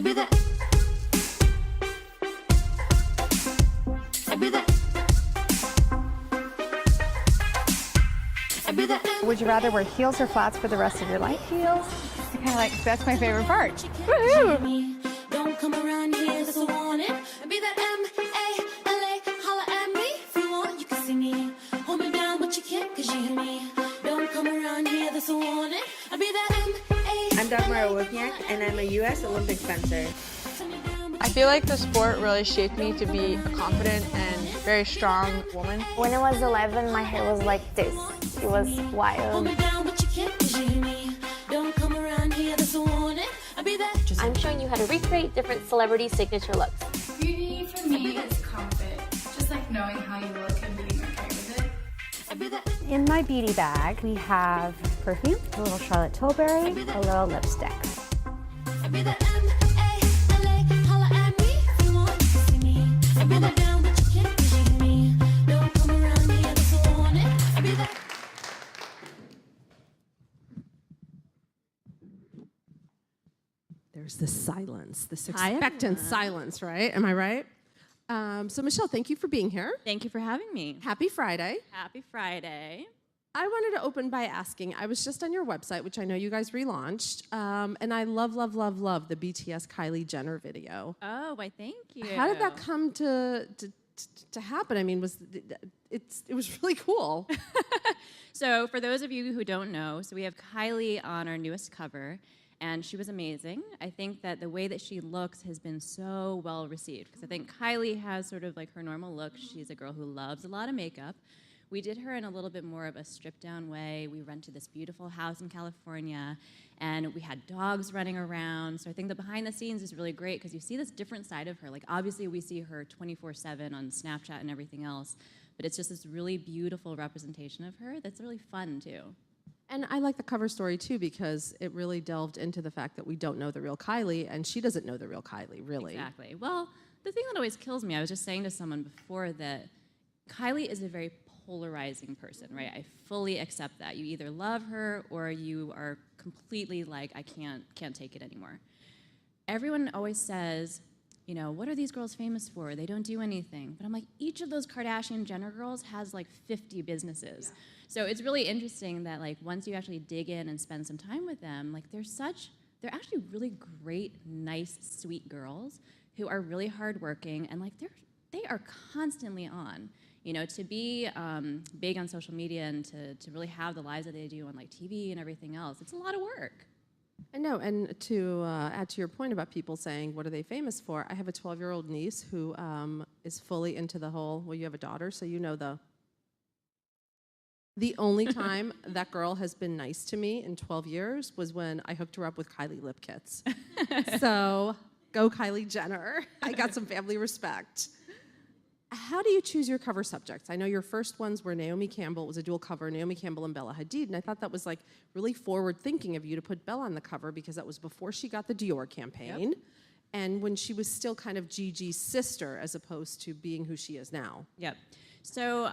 be that. I be that. I be that. Would you rather wear heels or flats for the rest of your life? Heels. Kind of like, that's my favorite part. Woohoo! Don't come around here, that's a warning. I be that M-A-L-A, holla at me. If you want, you can see me. Hold me down, but you can't, cause you hear me. Don't come around here, that's a warning. I be that M-A-L-A. I'm Dagmar Wozniak, and I'm a U.S. Olympic fencer. I feel like the sport really shaped me to be a confident and very strong woman. When I was 11, my hair was like this. It was Hold wild. me down, but you can't, cause you hear me. Don't come around here, that's a warning. I be that. I'm showing you how to recreate different celebrity signature looks. Beauty for me is comfort. Just like knowing how you look and being okay with it. I be that. In my beauty bag, we have perfume, a little Charlotte Tilbury, a little lipstick. I be that M-A-L-A, holla at me. If you want, you can see me. I be that down, but you can't, cause you hear me. Don't come around here, that's a warning. I be that. There's this silence, this expectant silence, right? Am I right? So Michelle, thank you for being here. Thank you for having me. Happy Friday. Happy Friday. I wanted to open by asking, I was just on your website, which I know you guys relaunched, and I love, love, love, love the BTS Kylie Jenner video. Oh, why thank you. How did that come to happen? I mean, it was really cool. So for those of you who don't know, so we have Kylie on our newest cover, and she was amazing. I think that the way that she looks has been so well received, because I think Kylie has sort of like her normal look. She's a girl who loves a lot of makeup. We did her in a little bit more of a stripped-down way. We rented this beautiful house in California, and we had dogs running around. So I think the behind the scenes is really great, because you see this different side of her. Like, obviously, we see her 24/7 on Snapchat and everything else, but it's just this really beautiful representation of her that's really fun, too. And I like the cover story, too, because it really delved into the fact that we don't know the real Kylie, and she doesn't know the real Kylie, really. Exactly. Well, the thing that always kills me, I was just saying to someone before that Kylie is a very polarizing person, right? I fully accept that. You either love her or you are completely like, I can't take it anymore. Everyone always says, you know, what are these girls famous for? They don't do anything. But I'm like, each of those Kardashian Jenner girls has like 50 businesses. Yeah. So it's really interesting that like once you actually dig in and spend some time with them, like they're actually really great, nice, sweet girls who are really hardworking, and like they are constantly on. You know, to be big on social media and to really have the lives that they do on like TV and everything else, it's a lot of work. I know, and to add to your point about people saying, what are they famous for? I have a 12-year-old niece who is fully into the whole, well, you have a daughter, so you know the only time that girl has been nice to me in 12 years was when I hooked her up with Kylie lip kits. So, go Kylie Jenner. I got some family respect. How do you choose your cover subjects? I know your first ones were Naomi Campbell. It was a dual cover, Naomi Campbell and Bella Hadid, and I thought that was like really forward thinking of you to put Bella on the cover, because that was before she got the Dior campaign, and when she was still kind of Gigi's sister as opposed to being who she is now. Yep. So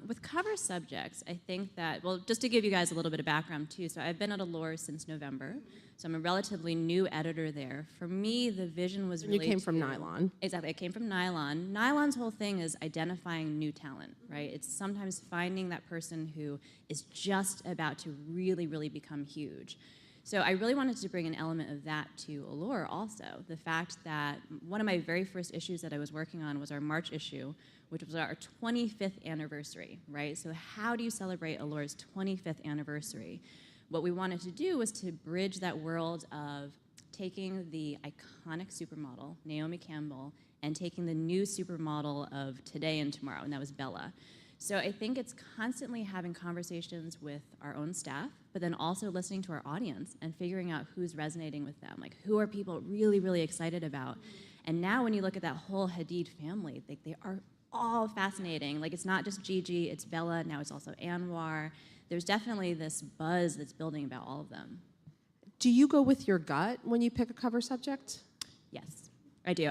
with cover subjects, I think that, well, just to give you guys a little bit of background too, so I've been at Allure since November, so I'm a relatively new editor there. For me, the vision was really You came from NYLON. Exactly, I came from NYLON. NYLON's whole thing is identifying new talent, right? It's sometimes finding that person who is just about to really, really become huge. So I really wanted to bring an element of that to Allure also. The fact that one of my very first issues that I was working on was our March issue, which was our 25th anniversary, right? So how do you celebrate Allure's 25th anniversary? What we wanted to do was to bridge that world of taking the iconic supermodel, Naomi Campbell, and taking the new supermodel of today and tomorrow, and that was Bella. So I think it's constantly having conversations with our own staff, but then also listening to our audience and figuring out who's resonating with them, like who are people really, really excited about. And now when you look at that whole Hadid family, they are all fascinating. Like, it's not just Gigi, it's Bella, now it's also Anwar. There's definitely this buzz that's building about all of them. Do you go with your gut when you pick a cover subject? Yes, I do.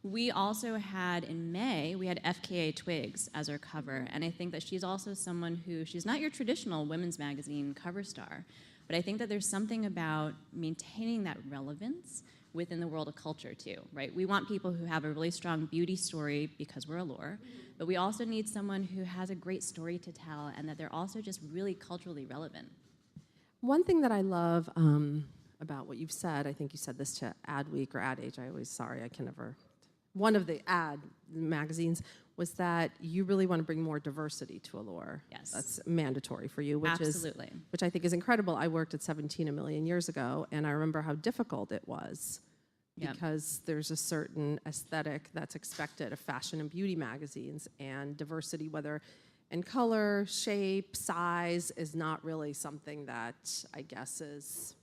We also had, in May, we had FKA Twigs as our cover, and I think that she's also someone who, she's not your traditional women's magazine cover star, but I think that there's something about maintaining that relevance within the world of culture too, right? We want people who have a really strong beauty story because we're Allure, but we also need someone who has a great story to tell and that they're also just really culturally relevant. One thing that I love about what you've said, I think you said this to Ad Week or Ad Age, I can never, one of the ad magazines, was that you really want to bring more diversity to Allure. Yes. That's mandatory for you, which Absolutely. which I think is incredible. I worked at 17 a million years ago, and I remember how difficult it was Yep. because there's a certain aesthetic that's expected of fashion and beauty magazines, and diversity, whether in color, shape, size, is not really something that I guess is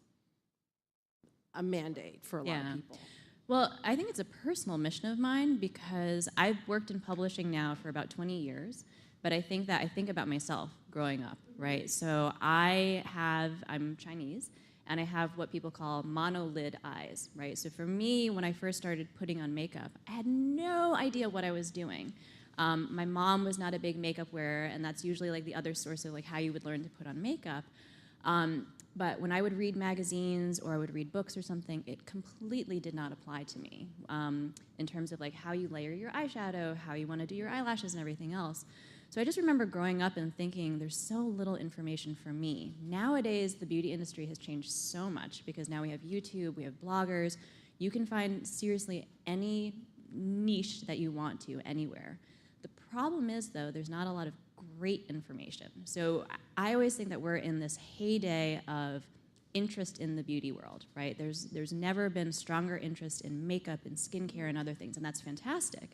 a mandate for a lot of people. Well, I think it's a personal mission of mine because I've worked in publishing now for about 20 years, but I think about myself growing up, right? So I'm Chinese, and I have what people call monolid eyes, right? So for me, when I first started putting on makeup, I had no idea what I was doing. My mom was not a big makeup wearer, and that's usually like the other source of like how you would learn to put on makeup. But when I would read magazines or I would read books or something, it completely did not apply to me in terms of like how you layer your eyeshadow, how you want to do your eyelashes and everything else. So I just remember growing up and thinking there's so little information for me. Nowadays, the beauty industry has changed so much because now we have YouTube, we have bloggers. You can find seriously any niche that you want to anywhere. The problem is, though, there's not a lot of great information. So I always think that we're in this heyday of interest in the beauty world, right? There's never been stronger interest in makeup and skincare and other things, and that's fantastic.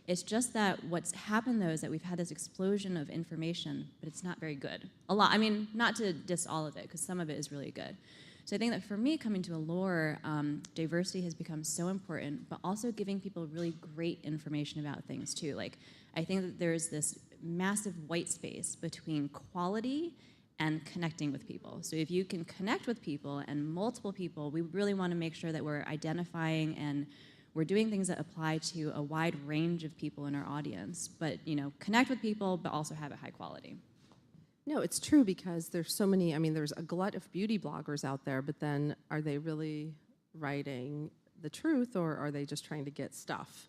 It's just that what's happened, though, is that we've had this explosion of information, but it's not very good. A lot. I mean, not to diss all of it, because some of it is really good. So I think that for me, coming to Allure, diversity has become so important, but also giving people really great information about things, too. Like, I think that there's this massive white space between quality and connecting with people. So if you can connect with people and multiple people, we really want to make sure that we're identifying and we're doing things that apply to a wide range of people in our audience, but connect with people, but also have it high quality. No, it's true because there's so many, there's a glut of beauty bloggers out there, but then are they really writing the truth or are they just trying to get stuff?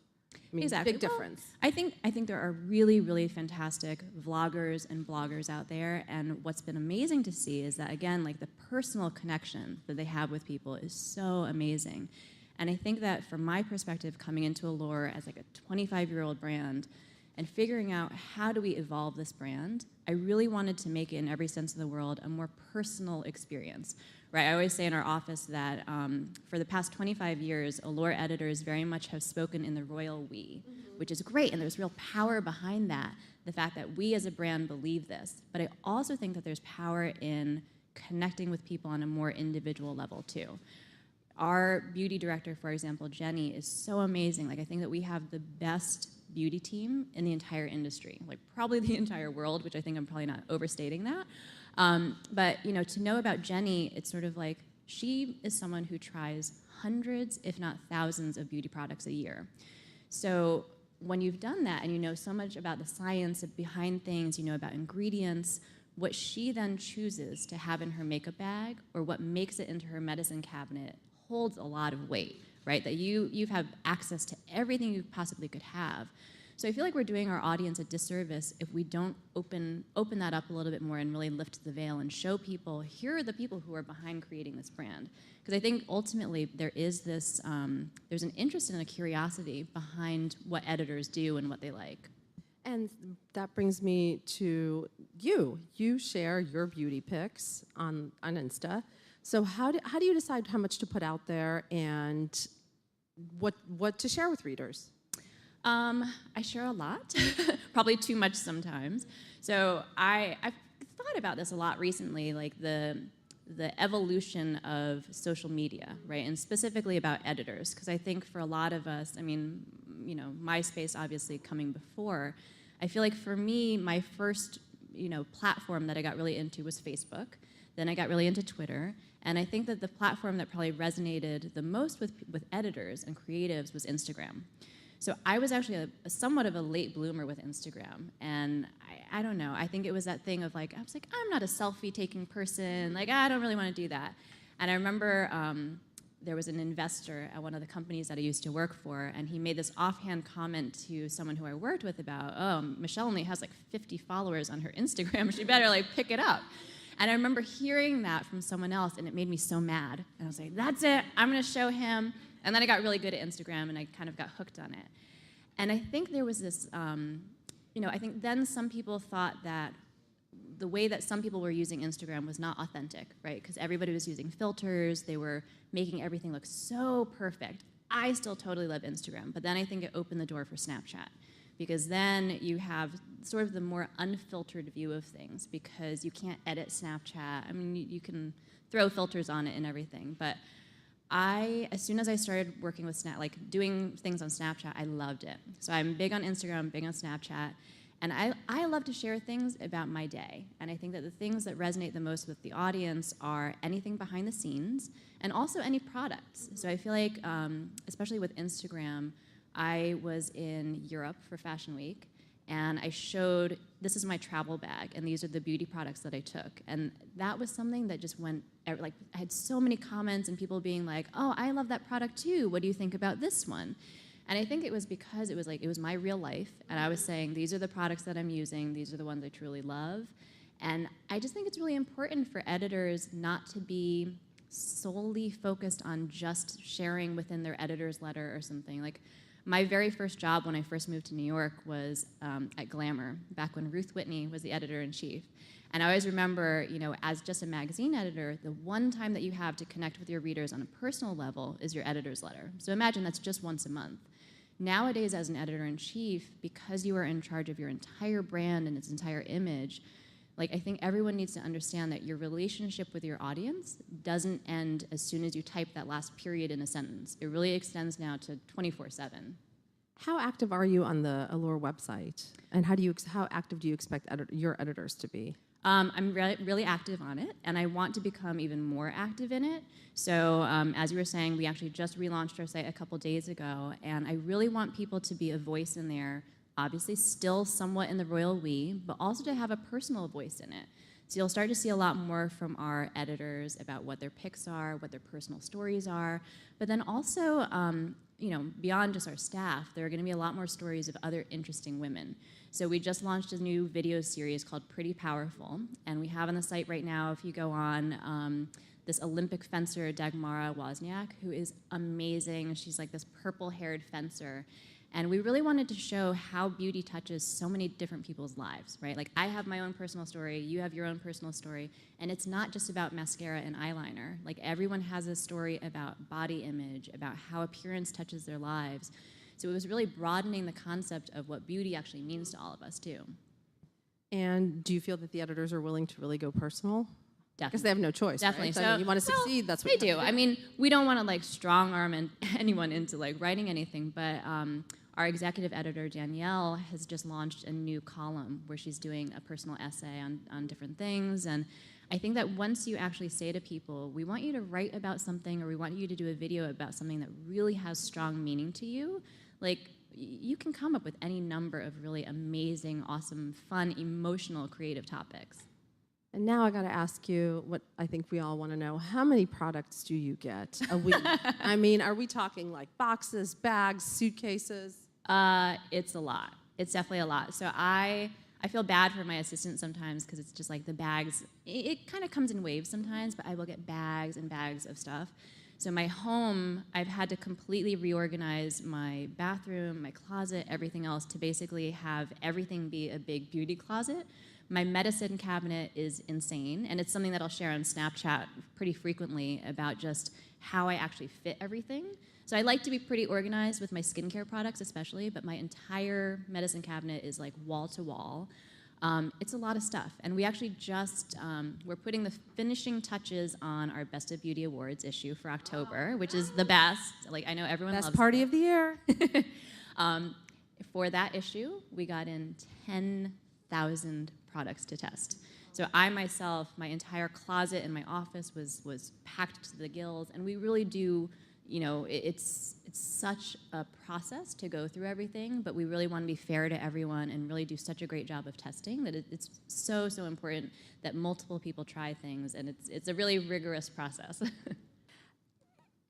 Exactly. Big difference. I think there are really, really fantastic vloggers and bloggers out there, and what's been amazing to see is that, again, like the personal connection that they have with people is so amazing. And I think that from my perspective, coming into Allure as like a 25-year-old brand and figuring out how do we evolve this brand, I really wanted to make it, in every sense of the word, a more personal experience. Right, I always say in our office that for the past 25 years, Allure editors very much have spoken in the royal we, which is great, and there's real power behind that, the fact that we as a brand believe this. But I also think that there's power in connecting with people on a more individual level, too. Our beauty director, for example, Jenny, is so amazing. Like, I think that we have the best beauty team in the entire industry, like probably the entire world, which I think I'm probably not overstating that. But to know about Jenny, it's sort of like she is someone who tries hundreds, if not thousands, of beauty products a year. So when you've done that and you know so much about the science behind things, you know about ingredients, what she then chooses to have in her makeup bag or what makes it into her medicine cabinet holds a lot of weight, right? That you have access to everything you possibly could have. So I feel like we're doing our audience a disservice if we don't open that up a little bit more and really lift the veil and show people, here are the people who are behind creating this brand. Because I think ultimately there is this, there's an interest and a curiosity behind what editors do and what they like. And that brings me to you. You share your beauty pics on Insta. So how do you decide how much to put out there and what to share with readers? I share a lot, probably too much sometimes. So I've thought about this a lot recently, like the evolution of social media, right? And specifically about editors, because I think for a lot of us, MySpace obviously coming before, I feel like for me, my first, platform that I got really into was Facebook. Then I got really into Twitter. And I think that the platform that probably resonated the most with editors and creatives was Instagram. So I was actually somewhat of a late bloomer with Instagram. And I don't know, I think it was that thing of like, I was like, I'm not a selfie-taking person. Like, I don't really want to do that. And I remember there was an investor at one of the companies that I used to work for, and he made this offhand comment to someone who I worked with about, oh, Michelle only has like 50 followers on her Instagram. She better like pick it up. And I remember hearing that from someone else, and it made me so mad. And I was like, that's it, I'm gonna show him. And then I got really good at Instagram, and I kind of got hooked on it. And I think there was this, I think then some people thought that the way that some people were using Instagram was not authentic, right? Because everybody was using filters, they were making everything look so perfect. I still totally love Instagram, but then I think it opened the door for Snapchat, because then you have sort of the more unfiltered view of things, because you can't edit Snapchat. I mean, you can throw filters on it and everything, but as soon as I started working with doing things on Snapchat, I loved it. So I'm big on Instagram, big on Snapchat, and I love to share things about my day. And I think that the things that resonate the most with the audience are anything behind the scenes and also any products. So I feel like, especially with Instagram, I was in Europe for Fashion Week, and I showed, this is my travel bag, and these are the beauty products that I took. And that was something that just went, I had so many comments and people being like, oh, I love that product too. What do you think about this one? And I think it was because it was my real life, and I was saying, these are the products that I'm using, these are the ones I truly love. And I just think it's really important for editors not to be solely focused on just sharing within their editor's letter or something. Like, my very first job when I first moved to New York was at Glamour, back when Ruth Whitney was the editor-in-chief. And I always remember, as just a magazine editor, the one time that you have to connect with your readers on a personal level is your editor's letter. So imagine that's just once a month. Nowadays, as an editor-in-chief, because you are in charge of your entire brand and its entire image, I think everyone needs to understand that your relationship with your audience doesn't end as soon as you type that last period in a sentence. It really extends now to 24/7. How active are you on the Allure website? And how active do you expect your editors to be? I'm really active on it, and I want to become even more active in it. So as you were saying, we actually just relaunched our site a couple days ago, and I really want people to be a voice in there, obviously still somewhat in the royal we, but also to have a personal voice in it. So you'll start to see a lot more from our editors about what their picks are, what their personal stories are, but then also, beyond just our staff, there are going to be a lot more stories of other interesting women. So we just launched a new video series called Pretty Powerful, and we have on the site right now, if you go on, this Olympic fencer, Dagmara Wozniak, who is amazing. She's like this purple-haired fencer. And we really wanted to show how beauty touches so many different people's lives, right? Like, I have my own personal story, you have your own personal story, and it's not just about mascara and eyeliner. Like, everyone has a story about body image, about how appearance touches their lives. So it was really broadening the concept of what beauty actually means to all of us, too. And do you feel that the editors are willing to really go personal? Definitely. Because they have no choice, Definitely. right? So, I mean, you want to succeed, that's what they do. I mean, we don't want to strong arm anyone into writing anything, but our executive editor, Danielle, has just launched a new column where she's doing a personal essay on different things. And I think that once you actually say to people, we want you to write about something, or we want you to do a video about something that really has strong meaning to you, you can come up with any number of really amazing, awesome, fun, emotional, creative topics. And now I got to ask you what I think we all want to know. How many products do you get a week? I mean, are we talking boxes, bags, suitcases? It's a lot. It's definitely a lot. So I feel bad for my assistant sometimes, because it's just the bags. It kind of comes in waves sometimes, but I will get bags and bags of stuff. So my home, I've had to completely reorganize my bathroom, my closet, everything else, to basically have everything be a big beauty closet. My medicine cabinet is insane, and it's something that I'll share on Snapchat pretty frequently about just how I actually fit everything. So I like to be pretty organized with my skincare products especially, but my entire medicine cabinet is wall to wall. It's a lot of stuff, and we actually just, we're putting the finishing touches on our Best of Beauty Awards issue for October, which is the best. I know everyone loves it. Best party of the year. For that issue, we got in 10,000 products to test. So I myself, my entire closet in my office was packed to the gills, and we really do, it's such a process to go through everything, but we really want to be fair to everyone and really do such a great job of testing that it's so important that multiple people try things, and it's a really rigorous process.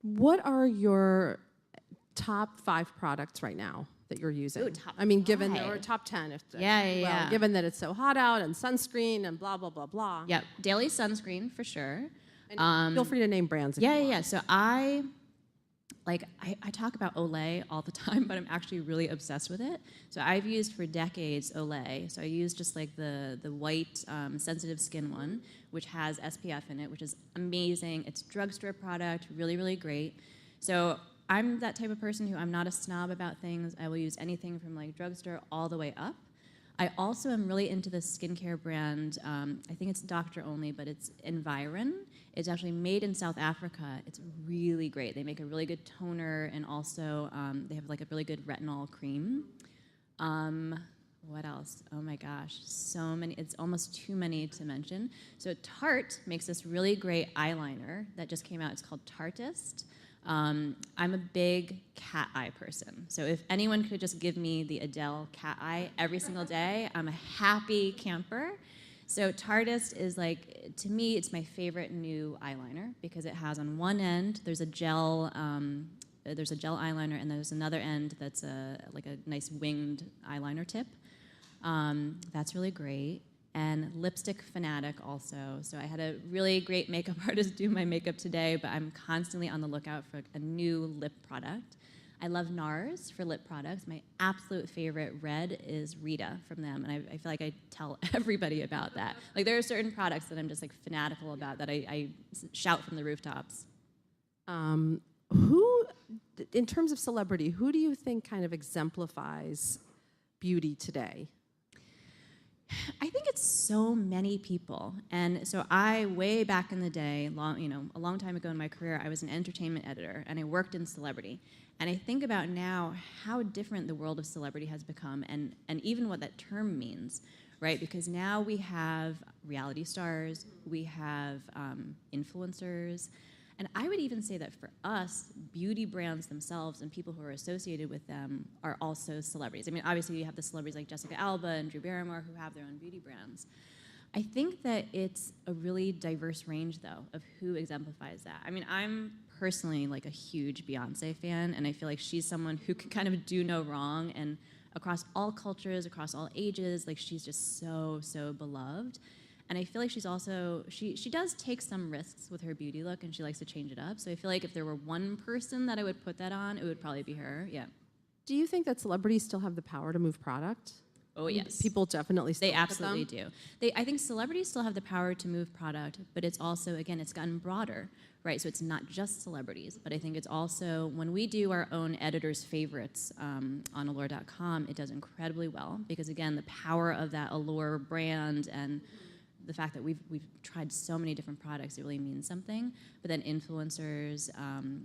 What are your top 5 products right now that you're using? Ooh, top I mean, given five. or top 10, if Yeah. given that it's so hot out and sunscreen and blah blah blah blah. Yep, daily sunscreen for sure. And feel free to name brands. If you want. Yeah. So I talk about Olay all the time, but I'm actually really obsessed with it. So I've used for decades Olay. So I use just like the white sensitive skin one, which has SPF in it, which is amazing. It's drugstore product, really, really great. So I'm that type of person who I'm not a snob about things. I will use anything from like drugstore all the way up. I also am really into this skincare brand. I think it's doctor only, but it's Environ. It's actually made in South Africa. It's really great. They make a really good toner, and also they have like a really good retinol cream. What else? Oh my gosh, so many. It's almost too many to mention. So Tarte makes this really great eyeliner that just came out. It's called Tartist. I'm a big cat eye person. So if anyone could just give me the Adele cat eye every single day, I'm a happy camper. So Tartist is like, to me, it's my favorite new eyeliner because it has on one end, there's a gel eyeliner, and there's another end that's like a nice winged eyeliner tip. That's really great. And Lipstick Fanatic also. So I had a really great makeup artist do my makeup today, but I'm constantly on the lookout for a new lip product. I love NARS for lip products. My absolute favorite red is Rita from them, and I feel like I tell everybody about that. Like there are certain products that I'm just like fanatical about that I shout from the rooftops. Who, in terms of celebrity, who do you think kind of exemplifies beauty today? I think it's so many people. And so way back in the day, a long time ago in my career, I was an entertainment editor, and I worked in celebrity. And I think about now how different the world of celebrity has become, and even what that term means, right? Because now we have reality stars, we have influencers, and I would even say that for us, beauty brands themselves and people who are associated with them are also celebrities. I mean, obviously you have the celebrities like Jessica Alba and Drew Barrymore who have their own beauty brands. I think that it's a really diverse range, though, of who exemplifies that. I mean, I'm personally like a huge Beyonce fan, and I feel like she's someone who can kind of do no wrong, and across all cultures, across all ages, like she's just so beloved. And I feel like she's also, she does take some risks with her beauty look, and she likes to change it up. So I feel like if there were one person that I would put that on, it would probably be her, yeah. Do you think that celebrities still have the power to move product? Oh, yes. People definitely still They absolutely do. I think celebrities still have the power to move product, but it's also, again, it's gotten broader, right? So it's not just celebrities, but I think it's also, when we do our own editor's favorites on Allure.com, it does incredibly well because, again, the power of that Allure brand and the fact that we've tried so many different products, it really means something. But then influencers,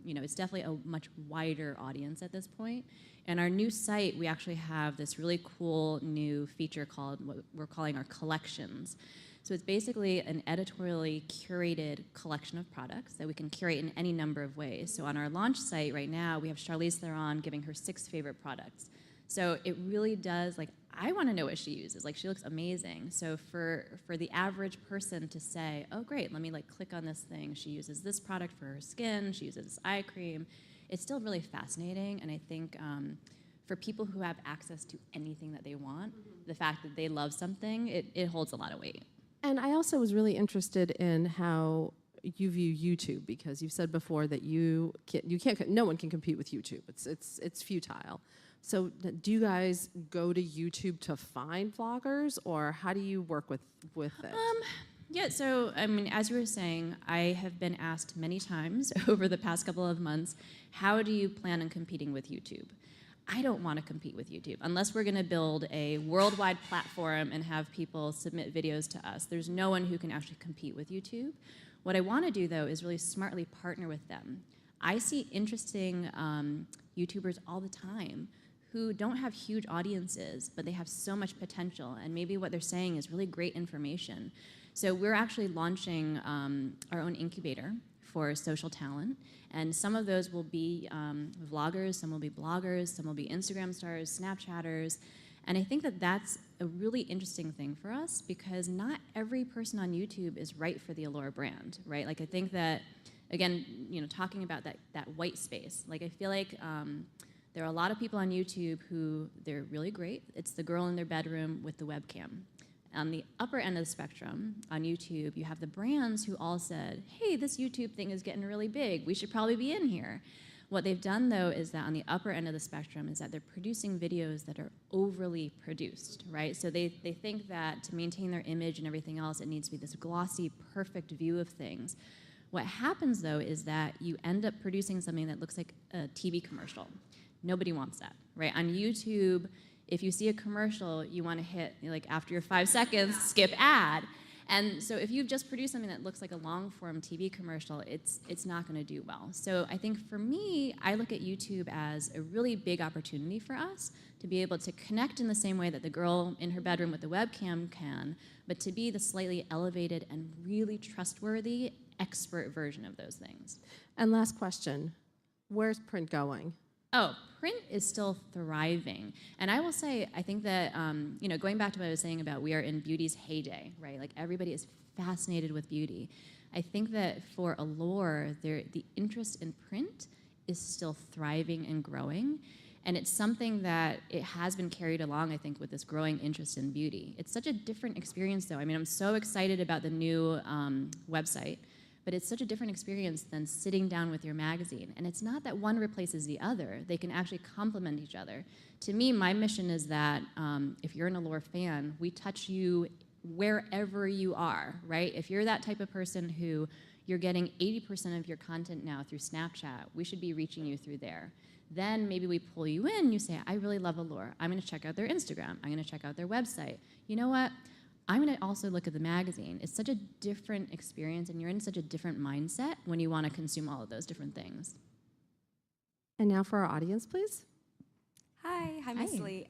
it's definitely a much wider audience at this point. And our new site, we actually have this really cool new feature called what we're calling our collections. So it's basically an editorially curated collection of products that we can curate in any number of ways. So on our launch site right now, we have Charlize Theron giving her 6 favorite products. So it really does, like, I want to know what she uses. Like, she looks amazing. So for the average person to say, oh, great, let me like click on this thing. She uses this product for her skin. She uses this eye cream. It's still really fascinating. And I think for people who have access to anything that they want, the fact that they love something, it holds a lot of weight. And I also was really interested in how you view YouTube, because you've said before that you can't, no one can compete with YouTube. It's futile. So do you guys go to YouTube to find vloggers, or how do you work with it? Yeah, so I mean, as you were saying, I have been asked many times over the past couple of months, how do you plan on competing with YouTube? I don't want to compete with YouTube unless we're going to build a worldwide platform and have people submit videos to us. There's no one who can actually compete with YouTube. What I want to do, though, is really smartly partner with them. I see interesting YouTubers all the time who don't have huge audiences, but they have so much potential, and maybe what they're saying is really great information. So we're actually launching our own incubator for social talent, and some of those will be vloggers, some will be bloggers, some will be Instagram stars, Snapchatters, and I think that that's a really interesting thing for us because not every person on YouTube is right for the Allure brand, right? Like I think that again, talking about that white space. Like I feel like there are a lot of people on YouTube who they're really great. It's the girl in their bedroom with the webcam. On the upper end of the spectrum, on YouTube, you have the brands who all said, hey, this YouTube thing is getting really big. We should probably be in here. What they've done, though, is that on the upper end of the spectrum is that they're producing videos that are overly produced, right? So they think that to maintain their image and everything else, it needs to be this glossy, perfect view of things. What happens, though, is that you end up producing something that looks like a TV commercial. Nobody wants that, right? On YouTube, if you see a commercial, you want to hit, like after your 5 seconds, skip ad. And so if you've just produced something that looks like a long-form TV commercial, it's not going to do well. So I think for me, I look at YouTube as a really big opportunity for us to be able to connect in the same way that the girl in her bedroom with the webcam can, but to be the slightly elevated and really trustworthy expert version of those things. And last question, where's print going? Oh, print is still thriving. And I will say, I think that, going back to what I was saying about we are in beauty's heyday, right? Like everybody is fascinated with beauty. I think that for Allure, the interest in print is still thriving and growing. And it's something that it has been carried along, I think, with this growing interest in beauty. It's such a different experience, though. I mean, I'm so excited about the new website. But it's such a different experience than sitting down with your magazine. And it's not that one replaces the other. They can actually complement each other. To me, my mission is that if you're an Allure fan, we touch you wherever you are, right? If you're that type of person who you're getting 80% of your content now through Snapchat, we should be reaching you through there. Then maybe we pull you in, you say, I really love Allure. I'm gonna check out their Instagram. I'm gonna check out their website. You know what? I'm going to also look at the magazine. It's such a different experience, and you're in such a different mindset when you want to consume all of those different things. And now for our audience, please. Hi, Miss Lee.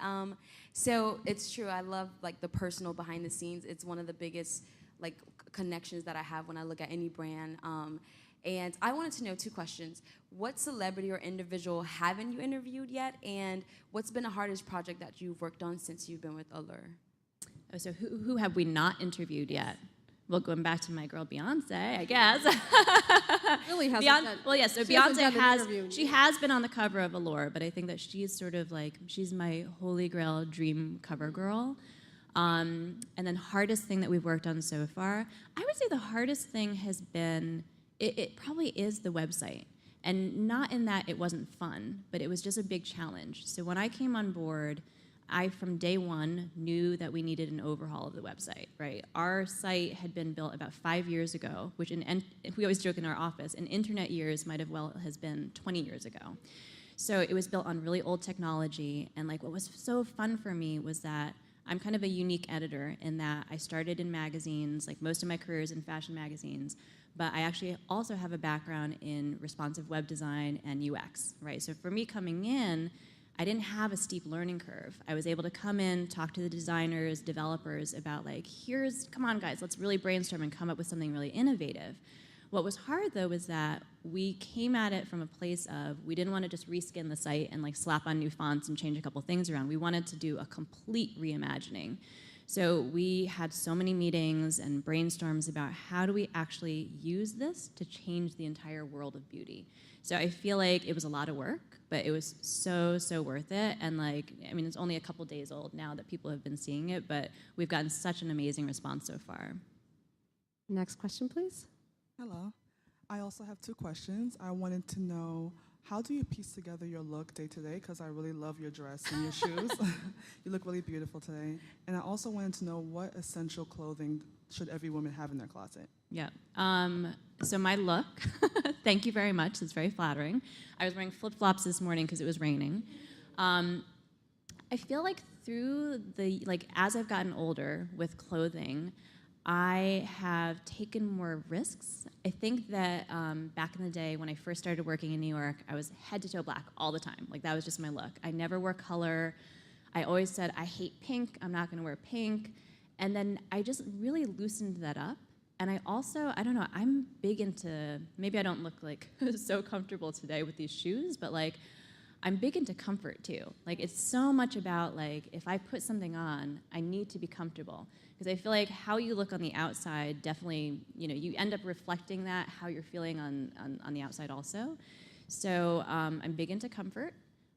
So it's true. I love like the personal behind the scenes. It's one of the biggest like connections that I have when I look at any brand. And I wanted to know 2 questions. What celebrity or individual haven't you interviewed yet? And what's been the hardest project that you've worked on since you've been with Allure? Oh, so who have we not interviewed yet? Well, going back to my girl Beyonce, I guess. Really hasn't well, yes, so Beyonce has been on the cover of Allure, but I think that she's sort of like, she's my holy grail dream cover girl. And then hardest thing that we've worked on so far, I would say the hardest thing has been, it probably is the website. And not in that it wasn't fun, but it was just a big challenge. So when I came on board, I, from day one, knew that we needed an overhaul of the website, right? Our site had been built about 5 years ago, which we always joke in our office, in internet years might have has been 20 years ago. So it was built on really old technology, and like what was so fun for me was that I'm kind of a unique editor in that I started in magazines, like most of my career is in fashion magazines, but I actually also have a background in responsive web design and UX, right? So for me coming in, I didn't have a steep learning curve. I was able to come in, talk to the designers, developers about like, come on guys, let's really brainstorm and come up with something really innovative. What was hard though was that we came at it from a place of, we didn't want to just reskin the site and like slap on new fonts and change a couple things around. We wanted to do a complete reimagining. So we had so many meetings and brainstorms about how do we actually use this to change the entire world of beauty. So I feel like it was a lot of work, but it was so worth it. And like, I mean, it's only a couple days old now that people have been seeing it, but we've gotten such an amazing response so far. Next question, please. Hello. I also have 2 questions. I wanted to know, how do you piece together your look day to day? Because I really love your dress and your shoes. You look really beautiful today. And I also wanted to know, what essential clothing should every woman have in their closet? Yeah. So my look, thank you very much. It's very flattering. I was wearing flip-flops this morning because it was raining. I feel like as I've gotten older with clothing, I have taken more risks. I think that back in the day when I first started working in New York, I was head to toe black all the time. Like that was just my look. I never wore color. I always said, I hate pink, I'm not gonna wear pink. And then I just really loosened that up. And I also, I don't know, I'm big into, maybe I don't look like so comfortable today with these shoes, but like, I'm big into comfort too. Like, it's so much about, like, if I put something on, I need to be comfortable. Because I feel like how you look on the outside definitely, you end up reflecting that, how you're feeling on the outside also. So I'm big into comfort.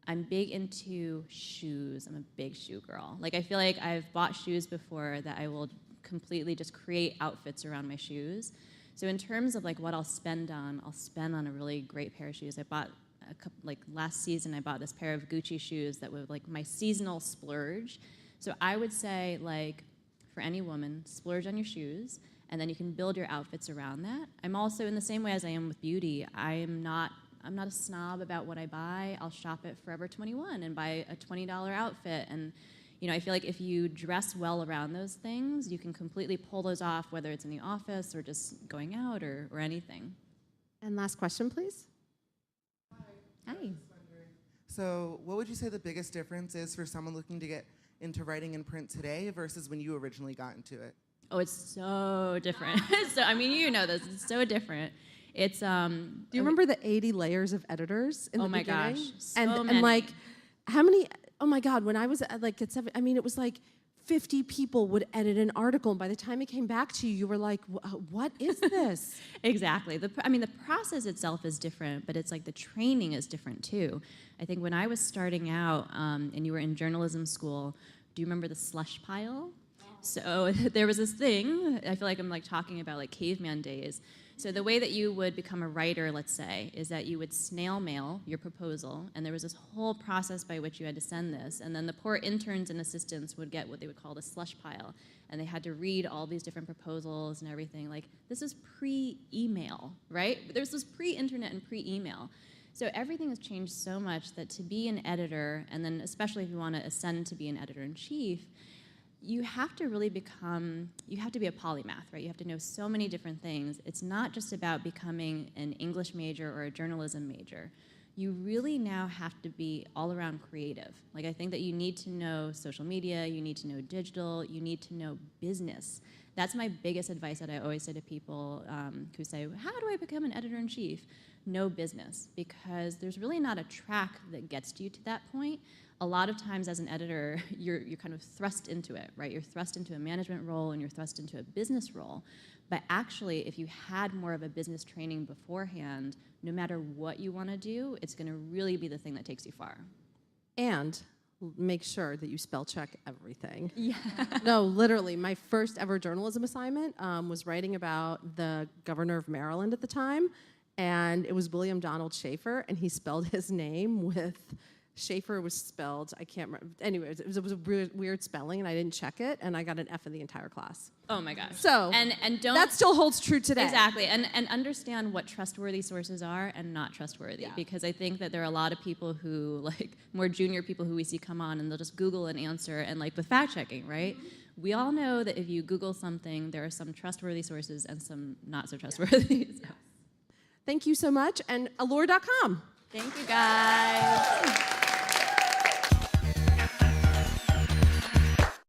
I'm big into shoes. I'm a big shoe girl. Like, I feel like I've bought shoes before that I will completely just create outfits around my shoes. So in terms of like what I'll spend on a really great pair of shoes. I bought last season, I bought this pair of Gucci shoes that were like my seasonal splurge. So I would say, like, for any woman, splurge on your shoes, and then you can build your outfits around that. I'm also, in the same way as I am with beauty, I'm not a snob about what I buy. I'll shop at Forever 21 and buy a $20 outfit. And I feel like if you dress well around those things, you can completely pull those off, whether it's in the office or just going out or anything. And last question, please. Hi. So what would you say the biggest difference is for someone looking to get into writing and print today versus when you originally got into it? Oh, it's so different. So, I mean, you know this. It's so different. It's Do you remember the 80 layers of editors in the beginning? Oh my gosh, so and many. like, how many? Oh my God, when I was like at 7, I mean, it was like 50 people would edit an article, and by the time it came back to you, you were like, what is this? Exactly. The process itself is different, but it's like the training is different too. I think when I was starting out and you were in journalism school, do you remember the slush pile? So there was this thing, I feel like I'm like talking about like caveman days. So the way that you would become a writer, let's say, is that you would snail mail your proposal, and there was this whole process by which you had to send this, and then the poor interns and assistants would get what they would call the slush pile, and they had to read all these different proposals and everything. Like, this is pre-email, right? There's this pre-internet and pre-email. So everything has changed so much that to be an editor, and then especially if you want to ascend to be an editor-in-chief, you have to really you have to be a polymath, right? You have to know so many different things. It's not just about becoming an English major or a journalism major. You really now have to be all around creative. Like, I think that you need to know social media, you need to know digital, you need to know business. That's my biggest advice that I always say to people who say, how do I become an editor-in-chief? Know business, because there's really not a track that gets you to that point. A lot of times as an editor, you're kind of thrust into it, right? You're thrust into a management role and you're thrust into a business role. But actually, if you had more of a business training beforehand, no matter what you want to do, it's going to really be the thing that takes you far. And make sure that you spell check everything. Yeah. No, literally, my first ever journalism assignment was writing about the governor of Maryland at the time, and it was William Donald Schaefer, and he spelled his name with... Schaefer was spelled, I can't remember. Anyways, it was a weird spelling, and I didn't check it, and I got an F in the entire class. Oh my gosh. So and don't, that still holds true today. Exactly, and understand what trustworthy sources are and not trustworthy, because I think that there are a lot of people who, like, more junior people who we see come on, and they'll just Google an answer, and like with fact checking, right? We all know that if you Google something, there are some trustworthy sources and some not so trustworthy. So. Thank you so much, and allure.com. Thank you, guys.